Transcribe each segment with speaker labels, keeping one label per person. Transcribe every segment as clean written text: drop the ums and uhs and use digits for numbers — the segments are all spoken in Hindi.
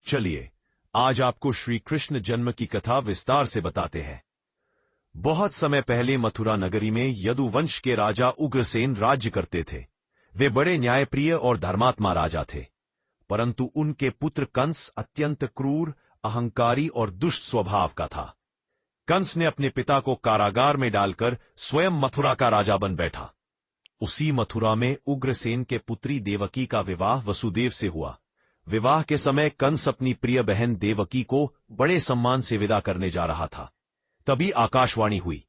Speaker 1: चलिए आज आपको श्री कृष्ण जन्म की कथा विस्तार से बताते हैं। बहुत समय पहले मथुरा नगरी में यदुवंश के राजा उग्रसेन राज्य करते थे। वे बड़े न्यायप्रिय और धर्मात्मा राजा थे, परंतु उनके पुत्र कंस अत्यंत क्रूर, अहंकारी और दुष्ट स्वभाव का था। कंस ने अपने पिता को कारागार में डालकर स्वयं मथुरा का राजा बन बैठा। उसी मथुरा में उग्रसेन के पुत्री देवकी का विवाह वसुदेव से हुआ। विवाह के समय कंस अपनी प्रिय बहन देवकी को बड़े सम्मान से विदा करने जा रहा था। तभी आकाशवाणी हुई,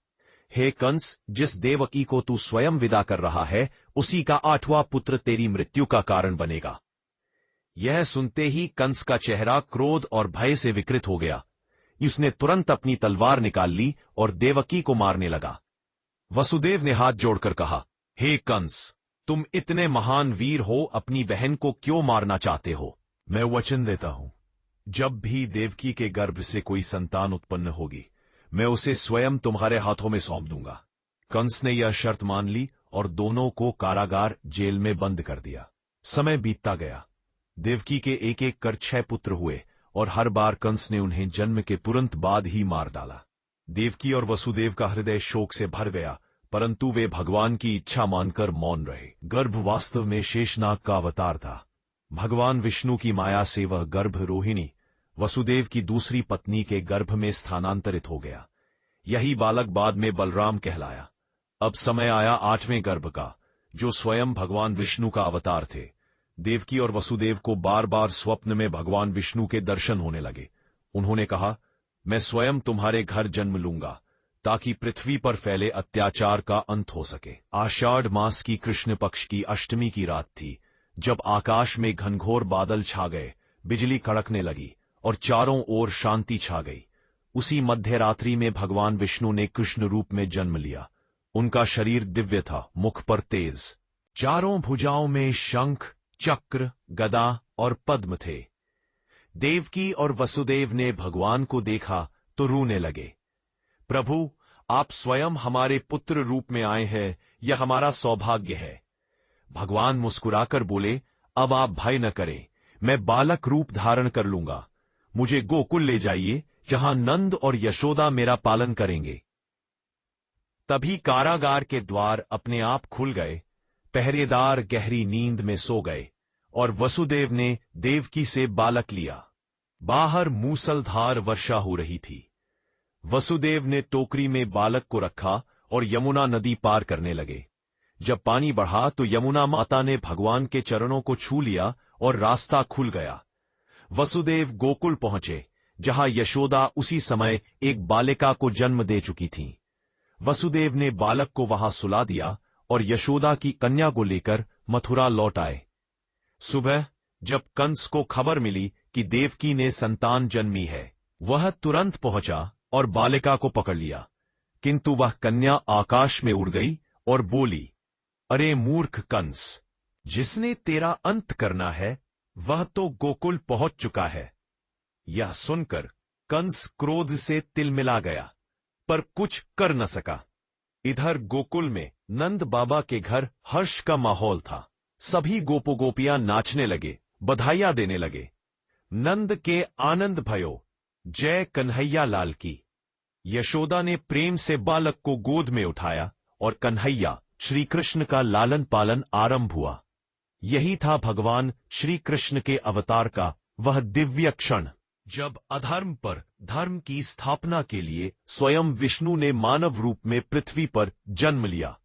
Speaker 1: हे कंस, जिस देवकी को तू स्वयं विदा कर रहा है, उसी का 8वां पुत्र तेरी मृत्यु का कारण बनेगा। यह सुनते ही कंस का चेहरा क्रोध और भय से विकृत हो गया। उसने तुरंत अपनी तलवार निकाल ली और देवकी को मारने लगा। वसुदेव ने हाथ जोड़कर कहा, हे कंस, तुम इतने महान वीर हो, अपनी बहन को क्यों मारना चाहते हो? मैं वचन देता हूं, जब भी देवकी के गर्भ से कोई संतान उत्पन्न होगी, मैं उसे स्वयं तुम्हारे हाथों में सौंप दूंगा। कंस ने यह शर्त मान ली और दोनों को कारागार जेल में बंद कर दिया। समय बीतता गया। देवकी के एक एक कर 6 पुत्र हुए और हर बार कंस ने उन्हें जन्म के तुरंत बाद ही मार डाला। देवकी और वसुदेव का हृदय शोक से भर गया, परंतु वे भगवान की इच्छा मानकर मौन रहे। गर्भ वास्तव में शेषनाग का अवतार था। भगवान विष्णु की माया से वह गर्भ रोहिणी, वसुदेव की दूसरी पत्नी के गर्भ में स्थानांतरित हो गया। यही बालक बाद में बलराम कहलाया। अब समय आया 8वें गर्भ का, जो स्वयं भगवान विष्णु का अवतार थे। देवकी और वसुदेव को बार बार स्वप्न में भगवान विष्णु के दर्शन होने लगे। उन्होंने कहा, मैं स्वयं तुम्हारे घर जन्म लूंगा, ताकि पृथ्वी पर फैले अत्याचार का अंत हो सके। आषाढ़ मास की कृष्ण पक्ष की अष्टमी की रात थी, जब आकाश में घनघोर बादल छा गए, बिजली कड़कने लगी और चारों ओर शांति छा गई। उसी मध्य रात्रि में भगवान विष्णु ने कृष्ण रूप में जन्म लिया। उनका शरीर दिव्य था, मुख पर तेज, चारों भुजाओं में शंख, चक्र, गदा और पद्म थे। देवकी और वसुदेव ने भगवान को देखा तो रोने लगे। प्रभु, आप स्वयं हमारे पुत्र रूप में आए हैं, यह हमारा सौभाग्य है। भगवान मुस्कुराकर बोले, अब आप भय न करें, मैं बालक रूप धारण कर लूंगा। मुझे गोकुल ले जाइए, जहां नंद और यशोदा मेरा पालन करेंगे। तभी कारागार के द्वार अपने आप खुल गए। पहरेदार गहरी नींद में सो गए और वसुदेव ने देवकी से बालक लिया। बाहर मूसलधार वर्षा हो रही थी। वसुदेव ने टोकरी में बालक को रखा और यमुना नदी पार करने लगे। जब पानी बढ़ा तो यमुना माता ने भगवान के चरणों को छू लिया और रास्ता खुल गया। वसुदेव गोकुल पहुंचे, जहां यशोदा उसी समय एक बालिका को जन्म दे चुकी थीं। वसुदेव ने बालक को वहां सुला दिया और यशोदा की कन्या को लेकर मथुरा लौट आए। सुबह जब कंस को खबर मिली कि देवकी ने संतान जन्मी है, वह तुरंत पहुंचा और बालिका को पकड़ लिया, किंतु वह कन्या आकाश में उड़ गई और बोली, अरे मूर्ख कंस, जिसने तेरा अंत करना है वह तो गोकुल पहुंच चुका है। यह सुनकर कंस क्रोध से तिलमिला गया, पर कुछ कर न सका। इधर गोकुल में नंद बाबा के घर हर्ष का माहौल था। सभी गोपो गोपियां नाचने लगे, बधाइयां देने लगे। नंद के आनंद भयो, जय कन्हैया लाल की। यशोदा ने प्रेम से बालक को गोद में उठाया और कन्हैया श्री कृष्ण का लालन पालन आरंभ हुआ। यही था भगवान श्री कृष्ण के अवतार का वह दिव्य क्षण, जब अधर्म पर धर्म की स्थापना के लिए स्वयं विष्णु ने मानव रूप में पृथ्वी पर जन्म लिया।